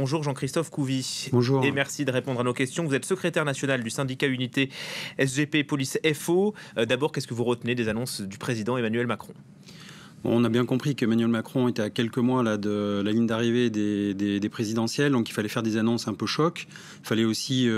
Bonjour Jean-Christophe Couvi. Bonjour. Et merci de répondre à nos questions. Vous êtes secrétaire national du syndicat Unité SGP Police FO. D'abord, qu'est-ce que vous retenez des annonces du président Emmanuel Macron ? On a bien compris qu'Emmanuel Macron était à quelques mois là, de la ligne d'arrivée des présidentielles, donc il fallait faire des annonces un peu choc. Il fallait aussi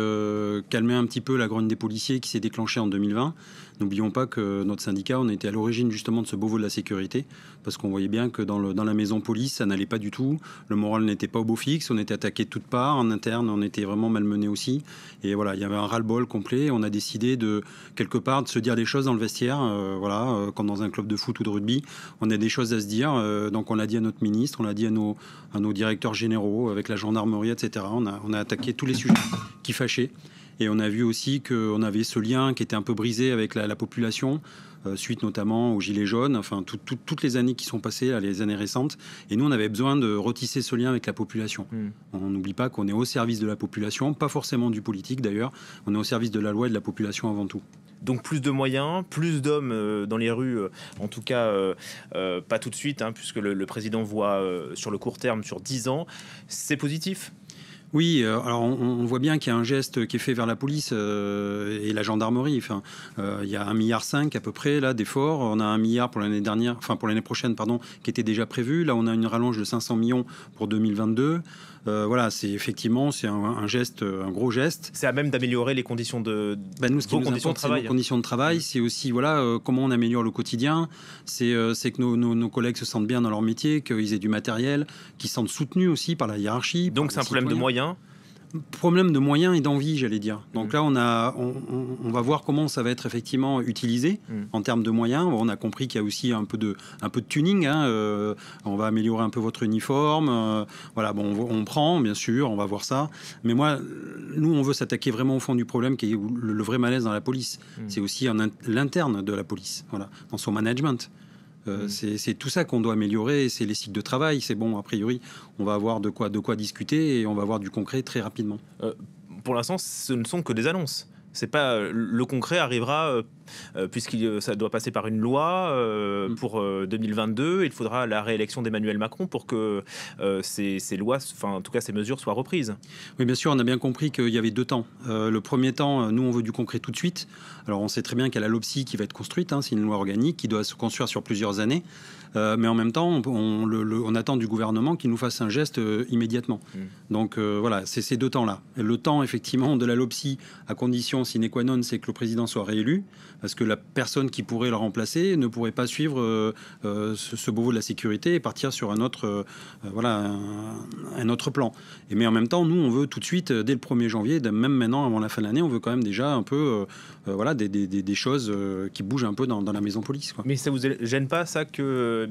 calmer un petit peu la grogne des policiers qui s'est déclenchée en 2020. N'oublions pas que notre syndicat, on était à l'origine justement de ce Beauvau de la sécurité, parce qu'on voyait bien que dans la maison police, ça n'allait pas du tout. Le moral n'était pas au beau fixe, on était attaqué de toutes parts. En interne, on était vraiment malmené aussi. Et voilà, il y avait un ras-le-bol complet. On a décidé de, quelque part, de se dire des choses dans le vestiaire, comme dans un club de foot ou de rugby. On a des choses à se dire. Donc on l'a dit à notre ministre, on l'a dit à nos directeurs généraux, avec la gendarmerie, etc. On a attaqué tous les sujets qui fâchaient. Et on a vu aussi qu'on avait ce lien qui était un peu brisé avec la population, suite notamment aux Gilets jaunes, enfin toutes les années qui sont passées, là, les années récentes. Et nous, on avait besoin de retisser ce lien avec la population. On n'oublie pas qu'on est au service de la population, pas forcément du politique d'ailleurs. On est au service de la loi et de la population avant tout. Donc plus de moyens, plus d'hommes dans les rues, en tout cas pas tout de suite, puisque le président voit sur le court terme, sur 10 ans. C'est positif ? Oui, alors on voit bien qu'il y a un geste qui est fait vers la police et la gendarmerie. Enfin, il y a 1,5 milliard à peu près là d'efforts. On a 1 milliard pour l'année dernière, enfin pour l'année prochaine, pardon, qui était déjà prévu. Là, on a une rallonge de 500 millions pour 2022. Voilà, c'est effectivement un geste, un gros geste. C'est à même d'améliorer les conditions de nous, ce qui nous importe, c'est nos conditions de travail. C'est aussi comment on améliore le quotidien. C'est que nos collègues se sentent bien dans leur métier, qu'ils aient du matériel, qu'ils se sentent soutenus aussi par la hiérarchie. Donc c'est un problème de moyens. Problème de moyens et d'envie, j'allais dire. Donc là, on va voir comment ça va être effectivement utilisé en termes de moyens. On a compris qu'il y a aussi un peu de tuning. On va améliorer un peu votre uniforme. Voilà, bon, on prend, bien sûr, on va voir ça. Mais nous, on veut s'attaquer vraiment au fond du problème, qui est le vrai malaise dans la police. C'est aussi l'interne de la police, voilà, dans son management. C'est tout ça qu'on doit améliorer, c'est les cycles de travail. C'est bon, a priori, on va avoir de quoi discuter et on va avoir du concret très rapidement. Pour l'instant, ce ne sont que des annonces. C'est pas le concret arrivera ça doit passer par une loi pour 2022. Il faudra la réélection d'Emmanuel Macron pour que ces lois, enfin en tout cas ces mesures soient reprises. Oui, bien sûr, on a bien compris qu'il y avait 2 temps. Le premier temps, nous on veut du concret tout de suite. Alors on sait très bien qu'il y a la LOPSI qui va être construite, c'est une loi organique qui doit se construire sur plusieurs années. Mais en même temps, on attend du gouvernement qu'il nous fasse un geste immédiatement. Donc voilà, c'est ces 2 temps-là. Le temps, effectivement, de la LOPSI, à condition sine qua non, c'est que le président soit réélu, parce que la personne qui pourrait le remplacer ne pourrait pas suivre ce Beauvau de la sécurité et partir sur un autre plan. Mais en même temps, nous, on veut tout de suite, dès le 1er janvier, même maintenant, avant la fin de l'année, on veut quand même déjà un peu des choses qui bougent un peu dans la maison police, quoi. Mais ça vous gêne pas, ça,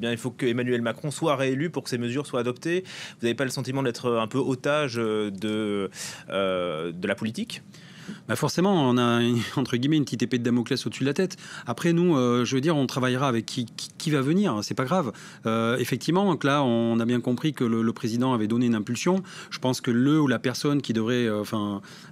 il faut que Emmanuel Macron soit réélu pour que ces mesures soient adoptées ? Vous n'avez pas le sentiment d'être un peu otage de la politique ? Forcément, on a entre guillemets une petite épée de Damoclès au-dessus de la tête. Après, nous, je veux dire, on travaillera avec qui va venir, c'est pas grave. Effectivement, donc là, on a bien compris que le président avait donné une impulsion. Je pense que le ou la personne qui devrait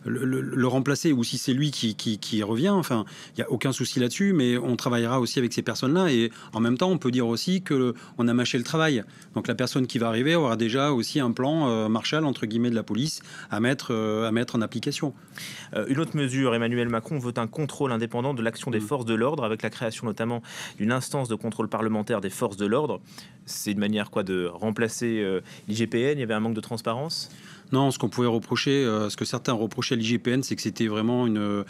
le remplacer, ou si c'est lui qui revient, il n'y a aucun souci là-dessus, mais on travaillera aussi avec ces personnes-là. Et en même temps, on peut dire aussi qu'on a mâché le travail. Donc la personne qui va arriver aura déjà aussi un plan Marshall, entre guillemets, de la police à mettre en application. Une autre mesure, Emmanuel Macron veut un contrôle indépendant de l'action des forces de l'ordre, avec la création notamment d'une instance de contrôle parlementaire des forces de l'ordre. C'est une manière de remplacer l'IGPN. Il y avait un manque de transparence ? Non, ce qu'on pouvait reprocher, ce que certains reprochaient à l'IGPN, c'est que c'était vraiment une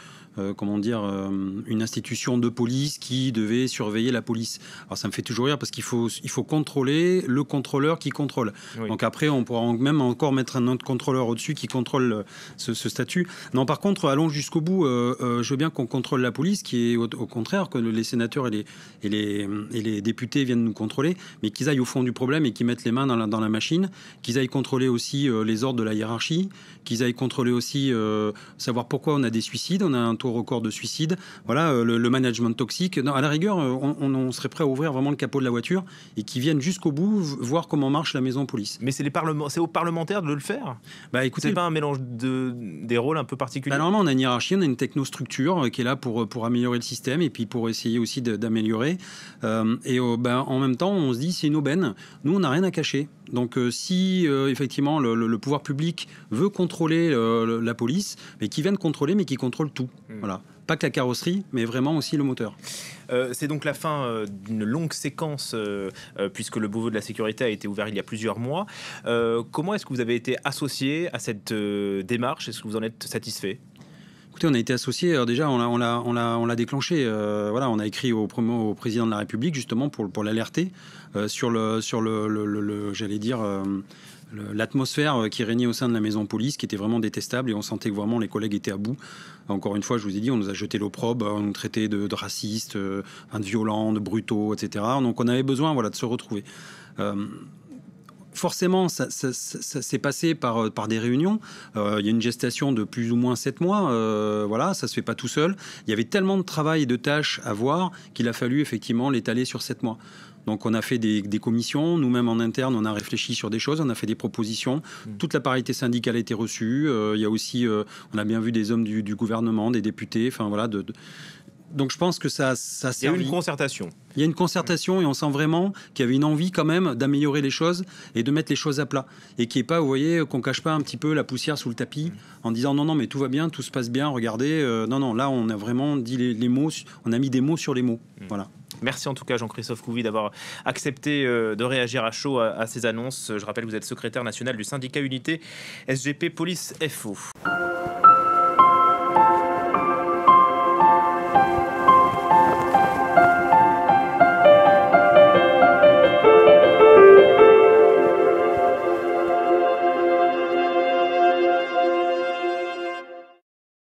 institution de police qui devait surveiller la police. Alors ça me fait toujours rire parce qu'il faut contrôler le contrôleur qui contrôle. Oui. Donc après, on pourra même encore mettre un autre contrôleur au-dessus qui contrôle ce statut. Non, par contre, allons jusqu'au bout. Je veux bien qu'on contrôle la police, qui est au contraire que les sénateurs et les députés viennent nous contrôler, mais qu'ils aillent au fond du problème et qu'ils mettent les mains dans la machine, qu'ils aillent contrôler aussi les ordres de la hiérarchie, qu'ils aillent contrôler aussi savoir pourquoi on a des suicides, on a un taux record de suicides, voilà, le management toxique. Non, à la rigueur, on serait prêt à ouvrir vraiment le capot de la voiture et qu'ils viennent jusqu'au bout voir comment marche la maison police. Mais c'est aux parlementaires de le faire. Écoutez, c'est pas un mélange des rôles un peu particuliers. Normalement, on a une hiérarchie, on a une technostructure qui est là pour améliorer le système et puis pour essayer aussi d'améliorer. En même temps, on se dit c'est une aubaine. Nous, on n'a rien à cacher. Donc si effectivement le pouvoir public veut contrôler la police, mais qui vienne contrôler, mais qui contrôle tout. Voilà. Pas que la carrosserie, mais vraiment aussi le moteur. C'est donc la fin d'une longue séquence, puisque le Beauvau de la sécurité a été ouvert il y a plusieurs mois. Comment est-ce que vous avez été associé à cette démarche? Est-ce que vous en êtes satisfait? Écoutez, on a été associés. Déjà, on l'a déclenché. Voilà, on a écrit au président de la République justement pour l'alerter sur j'allais dire. L'atmosphère qui régnait au sein de la maison police, qui était vraiment détestable, et on sentait que vraiment les collègues étaient à bout. Encore une fois, je vous ai dit, on nous a jeté l'opprobre, on nous traitait de racistes, de violents, de brutaux, etc. Donc on avait besoin, voilà, de se retrouver. Forcément, ça s'est passé par des réunions. Il y a une gestation de plus ou moins 7 mois. Voilà, ça se fait pas tout seul. Il y avait tellement de travail et de tâches à voir qu'il a fallu effectivement l'étaler sur 7 mois. Donc on a fait des commissions, nous-mêmes en interne, on a réfléchi sur des choses, on a fait des propositions. Toute la parité syndicale a été reçue. Il y a aussi, on a bien vu des hommes du gouvernement, des députés, enfin voilà. Donc je pense que ça sert. Il y a une concertation. Il y a une concertation et on sent vraiment qu'il y avait une envie quand même d'améliorer les choses et de mettre les choses à plat. Et qu'il n'y ait pas, vous voyez, qu'on cache pas un petit peu la poussière sous le tapis en disant non, mais tout va bien, tout se passe bien, regardez. Non, là on a vraiment dit les mots, on a mis des mots sur les mots. Voilà. Merci en tout cas Jean-Christophe Couvi d'avoir accepté de réagir à chaud à ces annonces. Je rappelle que vous êtes secrétaire national du syndicat Unité SGP Police FO.